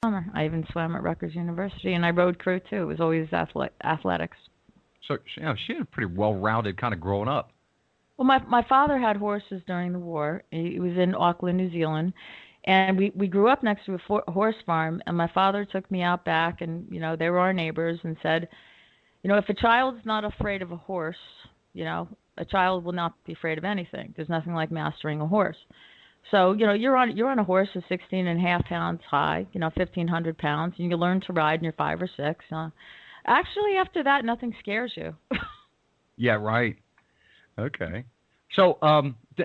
summer. I even swam at Rutgers University, and I rode crew too. It was always athletics. So, she had a pretty well-rounded kind of growing up. Well, my father had horses during the war. He was in Auckland, New Zealand, and we grew up next to a horse farm. And my father took me out back, and they were our neighbors, and said, if a child's not afraid of a horse, a child will not be afraid of anything. There's nothing like mastering a horse. So, you're on a horse that's 16.5 pounds high, 1,500 pounds, and you learn to ride when you're 5 or 6. Actually, after that, nothing scares you. Yeah, right. Okay. So,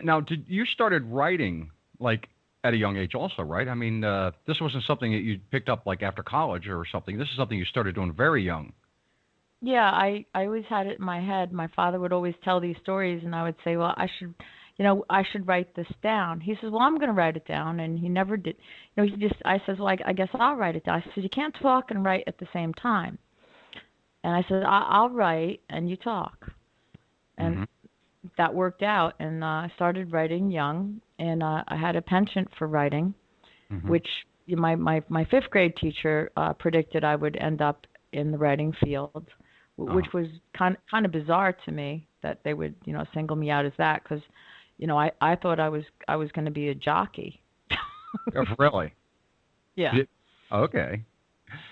now, you started writing, like, at a young age also, right? I mean, this wasn't something that you picked up, like, after college or something. This is something you started doing very young. Yeah, I always had it in my head. My father would always tell these stories, and I would say, well, I should write this down. He says, well, I'm going to write it down, and he never did. I says, well, I guess I'll write it down. I said, you can't talk and write at the same time. And I said, I'll write, and you talk. And that worked out, and I started writing young, and I had a penchant for writing, which my 5th grade teacher predicted I would end up in the writing field, which was kind of bizarre to me that they would single me out as that, because I thought I was going to be a jockey. Oh, really? Yeah. Okay.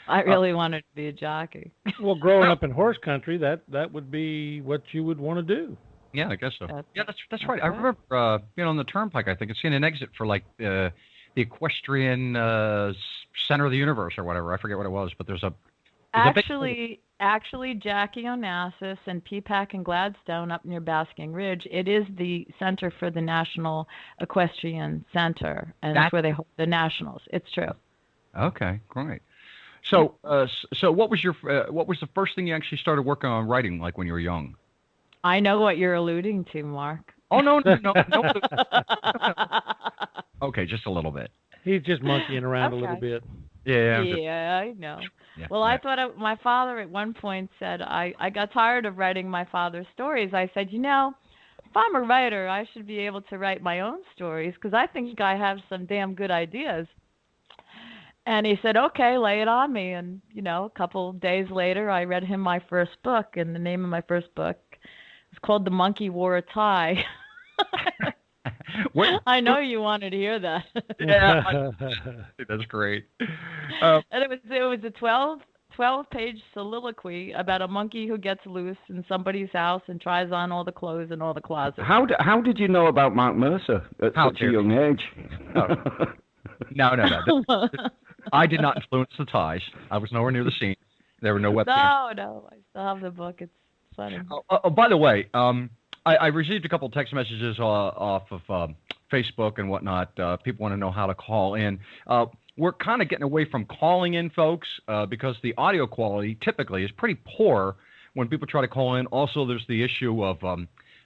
I really wanted to be a jockey. Well, growing up in horse country, that would be what you would want to do. Yeah, I guess so. That's right. I remember, on the Turnpike, I think it's seen an exit for like the equestrian center of the universe or whatever. I forget what it was, but there's a actually Jackie Onassis and Peapack and Gladstone up near Basking Ridge. It is the center for the National Equestrian Center, and that's where they hold the nationals. It's true. Okay, great. So, what was the first thing you actually started working on writing, like when you were young? I know what you're alluding to, Mark. Oh, no. Okay, just a little bit. He's just monkeying around a little bit. Yeah. Yeah, I know. Yeah, well, I thought my father at one point said, I got tired of writing my father's stories. I said, if I'm a writer, I should be able to write my own stories, because I think I have some damn good ideas. And he said, okay, lay it on me. And, a couple days later, I read him my first book, and the name of my first book is called The Monkey Wore a Tie. I know you wanted to hear that. Yeah, that's great. And it was a 12-page soliloquy about a monkey who gets loose in somebody's house and tries on all the clothes in all the closets. How did you know about Mark Mercer at such a young age? No. I did not influence the ties. I was nowhere near the scene. There were no webcams. No. I still have the book. It's funny. By the way, I received a couple text messages off of Facebook and whatnot. People want to know how to call in. We're kind of getting away from calling in, folks, because the audio quality typically is pretty poor when people try to call in. Also, there's the issue of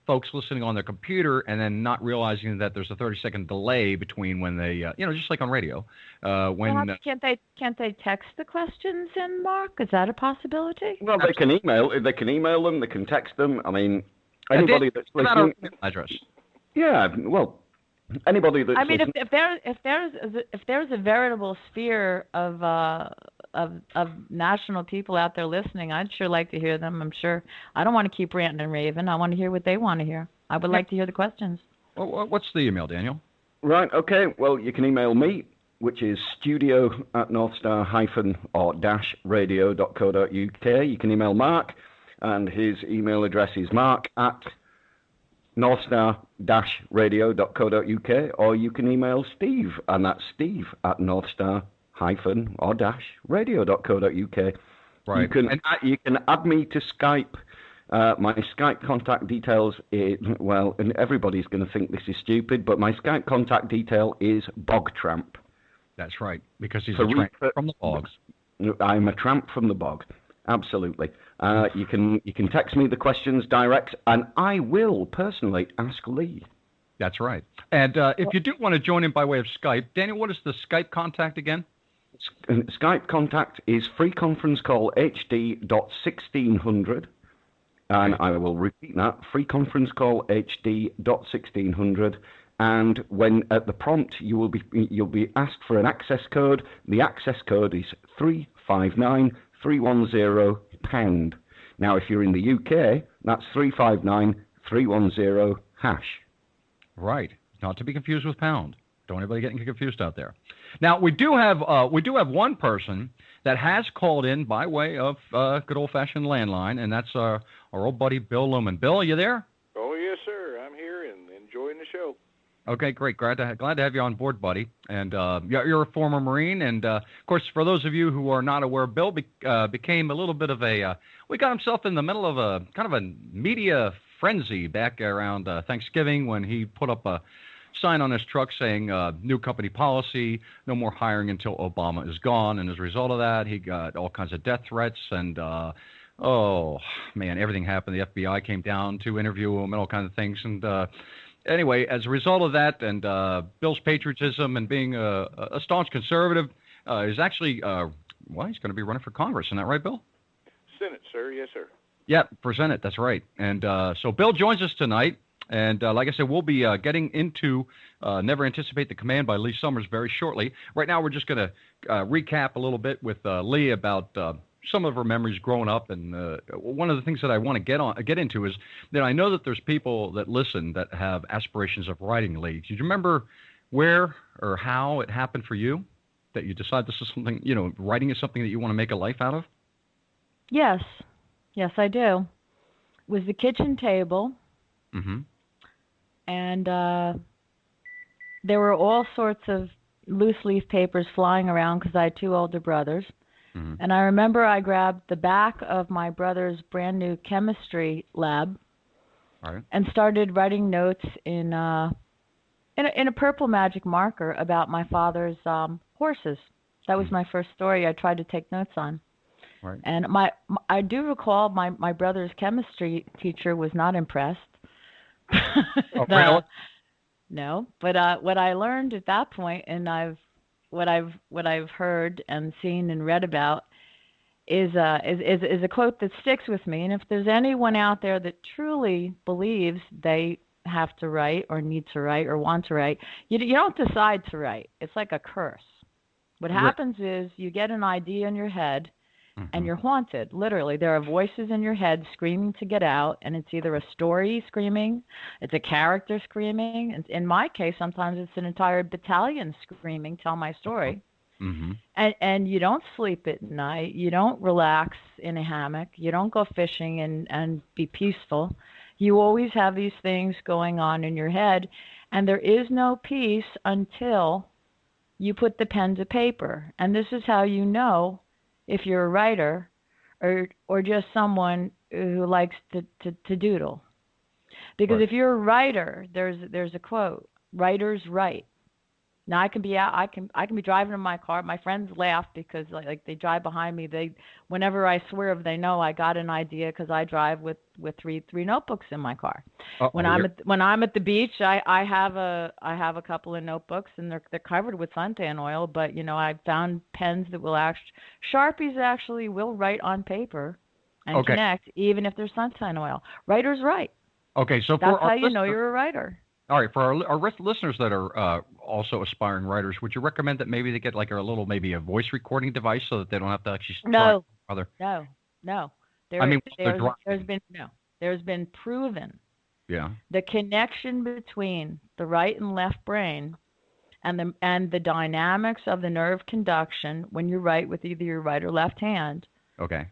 folks listening on their computer and then not realizing that there's a 30-second delay between when they, just like on radio. Can't they text the questions in, Mark? Is that a possibility? Well, they can email them. They can text them. I mean, anybody that's listening. Address. Yeah. Well, anybody that's. I mean, listening... if there's a veritable sphere of national people out there listening, I'd sure like to hear them. I'm sure. I don't want to keep ranting and raving. I want to hear what they want to hear. I would like to hear the questions. Well, what's the email, Daniel? Right. Okay. Well, you can email me, which is studio@northstar-radio.co.uk. You can email Mark, and his email address is mark@northstar-radio.co.uk, or you can email Steve, and that's steve@northstar-radio.co.uk. Right. You can add me to Skype. My Skype contact details, and everybody's going to think this is stupid, but my Skype contact detail is Bog Tramp. That's right, because he's a tramp from the bogs. I'm a tramp from the bog, absolutely. You can text me the questions direct, and I will personally ask Lee. That's right. And if you do want to join in by way of Skype, Daniel, what is the Skype contact again? Skype contact is free conference call HD.1600. And I will repeat that, free conference call HD.1600. and when at the prompt you'll be asked for an access code. The access code is 359310 £. Now, if you're in the UK, that's 359310 hash. Right. Not to be confused with pound. Don't anybody getting confused out there. Now, we do have one person that has called in by way of good old-fashioned landline, and that's our old buddy Bill Lumen. Bill, are you there? Oh, yes, sir. I'm here and enjoying the show. Okay, great. Glad to have you on board, buddy. And you're a former Marine, and of course, for those of you who are not aware, Bill became a little bit of a. We got himself in the middle of a kind of a media frenzy back around Thanksgiving when he put up a sign on his truck saying new company policy, no more hiring until Obama is gone. And as a result of that, he got all kinds of death threats and. Oh man, everything happened. The FBI came down to interview him and all kinds of things, and. Anyway, as a result of that and Bill's patriotism and being a staunch conservative, is actually, he's going to be running for Congress. Isn't that right, Bill? Senate, sir. Yes, sir. Yeah, for Senate. That's right. And so Bill joins us tonight. And like I said, we'll be getting into Never Anticipate the Command by Lee Summers very shortly. Right now, we're just going to recap a little bit with Lee about some of her memories growing up, and one of the things that I want to get into is that I know that there's people that listen that have aspirations of writing, Lee. Do you remember where or how it happened for you that you decide this is something, writing is something that you want to make a life out of? Yes, I do. It was the kitchen table, and there were all sorts of loose leaf papers flying around because I had two older brothers. And I remember I grabbed the back of my brother's brand new chemistry lab and started writing notes in a purple magic marker about my father's horses. That was my first story I tried to take notes on. Right. And I do recall my brother's chemistry teacher was not impressed. Oh, really? No, but what I learned at that point, and what I've heard and seen and read about is a quote that sticks with me. And if there's anyone out there that truly believes they have to write or need to write or want to write, you don't decide to write. It's like a curse. What happens is you get an idea in your head and you're haunted. Literally, there are voices in your head screaming to get out, and it's either a story screaming, it's a character screaming. And in my case, sometimes it's an entire battalion screaming, tell my story. And you don't sleep at night. You don't relax in a hammock. You don't go fishing and be peaceful. You always have these things going on in your head, and there is no peace until you put the pen to paper. And this is how you know if you're a writer or just someone who likes to doodle. Because if you're a writer, there's a quote, writers write. Now I can be driving in my car. My friends laugh because like they drive behind me. Whenever I swerve, they know I got an idea because I drive with three notebooks in my car. When I'm at the beach, I have a couple of notebooks and they're covered with suntan oil. But I found pens that will Sharpies actually will write on paper and connect even if there's suntan oil. Writers write. Okay, so that's how you know you're a writer. All right, for our listeners that are also aspiring writers, would you recommend that maybe they get like maybe a voice recording device so that they don't have to actually No. No. There's been proven Yeah. The connection between the right and left brain and the dynamics of the nerve conduction when you write with either your right or left hand. Okay.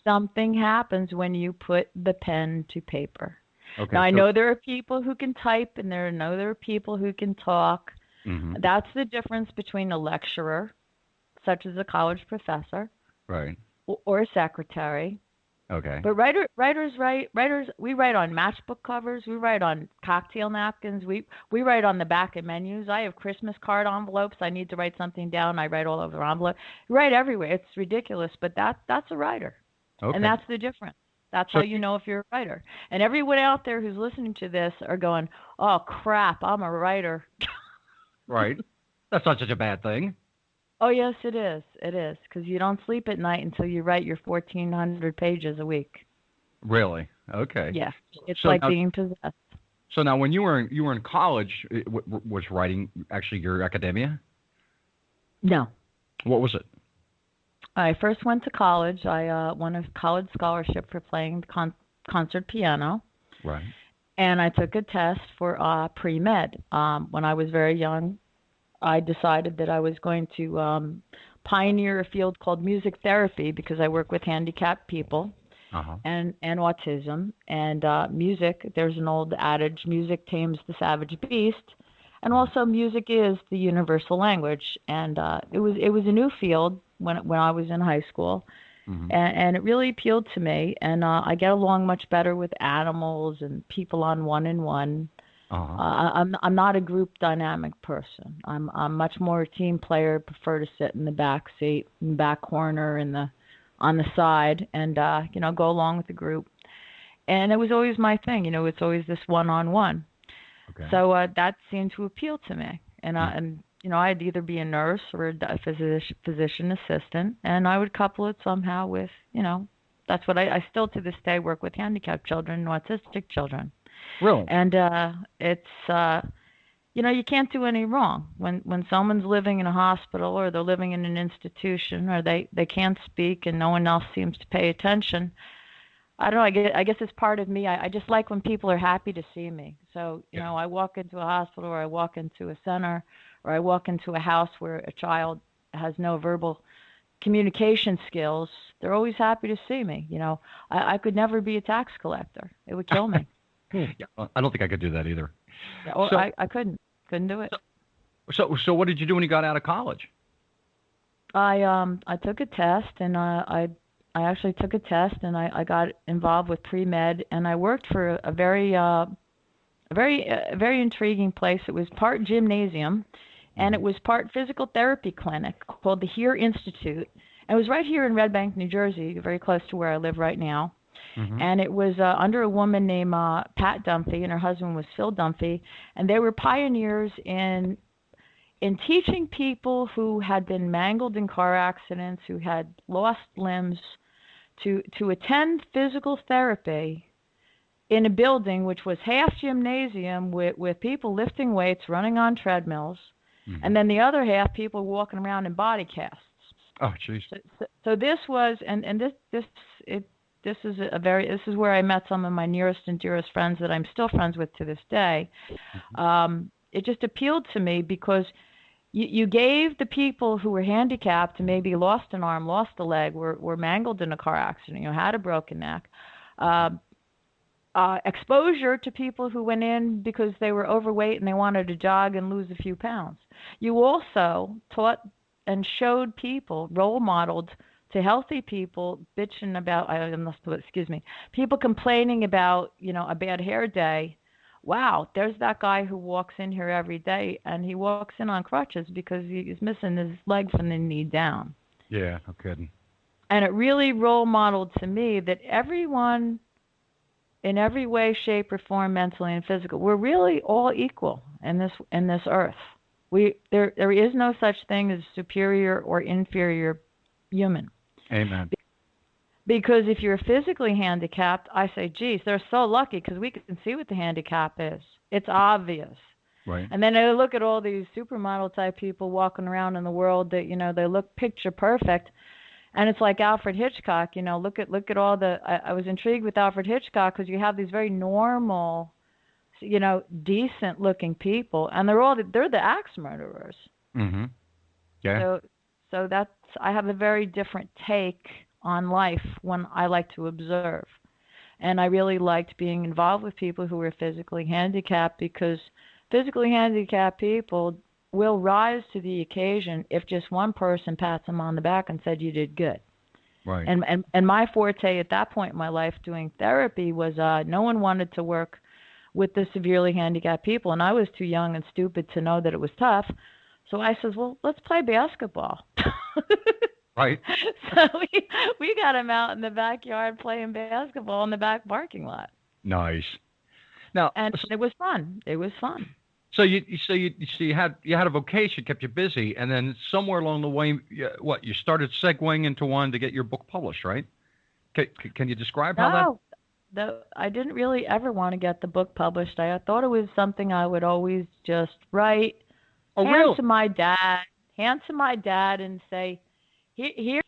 Something happens when you put the pen to paper. Okay. Now, I know there are people who can type and there are people who can talk. Mm-hmm. That's the difference between a lecturer, such as a college professor, right, or a secretary. Okay. But writers, we write on matchbook covers. We write on cocktail napkins. We write on the back of menus. I have Christmas card envelopes. I need to write something down. I write all over the envelope. We write everywhere. It's ridiculous, but that's a writer. Okay. And that's the difference. That's how you know if you're a writer. And everyone out there who's listening to this are going, oh, crap, I'm a writer. Right. That's not such a bad thing. Oh, yes, it is. It is, because you don't sleep at night until you write your 1,400 pages a week. Really? Okay. Yeah. It's so like now, being possessed. So now, when you were in college, was writing actually your academia? No. What was it? I first went to college. I won a college scholarship for playing concert piano, Right. and I took a test for pre-med. When I was very young, I decided that I was going to pioneer a field called music therapy because I work with handicapped people Uh-huh. and autism. And music, there's an old adage, music tames the savage beast. And also music is the universal language. And it was a new field when I was in high school. Mm-hmm. And it really appealed to me. And I get along much better with animals and people on one-on-one. Uh-huh. I'm not a group dynamic person. I'm much more a team player. Prefer to sit in the back seat, in the back corner, on the side, and go along with the group. And it was always my thing. It's always this one-on-one. Okay. So that seemed to appeal to me. And I'd either be a nurse or a physician assistant, and I would couple it somehow with that's what I still to this day work with handicapped children and autistic children. Really? And it's you can't do any wrong when someone's living in a hospital or they're living in an institution or they can't speak and no one else seems to pay attention. I don't know. I guess it's part of me. I just like when people are happy to see me. So I walk into a hospital or I walk into a center or I walk into a house where a child has no verbal communication skills. They're always happy to see me. I could never be a tax collector. It would kill me. Yeah, I don't think I could do that either. Yeah, or So- I couldn't do it. So what did you do when you got out of college? I took a test and I actually took a test and I got involved with pre-med and I worked for a very intriguing place. It was part gymnasium and it was part physical therapy clinic called the Here Institute. And it was right here in Red Bank, New Jersey, very close to where I live right now. Mm-hmm. And it was under a woman named Pat Dunphy, and her husband was Phil Dunphy, and they were pioneers in teaching people who had been mangled in car accidents, who had lost limbs, to attend physical therapy in a building which was half gymnasium with people lifting weights, running on treadmills, Mm-hmm. and then the other half people walking around in body casts. Oh, jeez. So this was, and this is where I met some of my nearest and dearest friends that I'm still friends with to this day. It just appealed to me because you gave the people who were handicapped and maybe lost an arm, lost a leg, were mangled in a car accident, had a broken neck, exposure to people who went in because they were overweight and they wanted to jog and lose a few pounds. You also taught and showed people, role modeled to healthy people bitching about, people complaining about, a bad hair day. Wow, there's that guy who walks in here every day and he walks in on crutches because he's missing his leg from the knee down. Yeah, no kidding. And it really role modeled to me that everyone, in every way, shape, or form, mentally and physical, we're really all equal in this earth. There is no such thing as superior or inferior human. Amen. Because if you're physically handicapped, I say, geez, they're so lucky because we can see what the handicap is. It's obvious. Right. And then I look at all these supermodel type people walking around in the world that, they look picture perfect. And it's like Alfred Hitchcock, look at all I was intrigued with Alfred Hitchcock because you have these very normal, decent looking people, and they're the axe murderers. Mm-hmm. Yeah. So I have a very different take on life when I like to observe. And I really liked being involved with people who were physically handicapped because physically handicapped people will rise to the occasion if just one person pats them on the back and said, you did good. Right. And my forte at that point in my life doing therapy was no one wanted to work with the severely handicapped people, and I was too young and stupid to know that it was tough. So I says, well, let's play basketball. Right. So we got him out in the backyard playing basketball in the back parking lot. Nice. Now, And it was fun. It was fun. So you had a vocation, kept you busy, and then somewhere along the way, you started segueing into wanting to get your book published, right? Can you describe how that? I didn't really ever want to get the book published. I thought it was something I would always just write, Oh, hand really? to my dad, hand to my dad, and say, here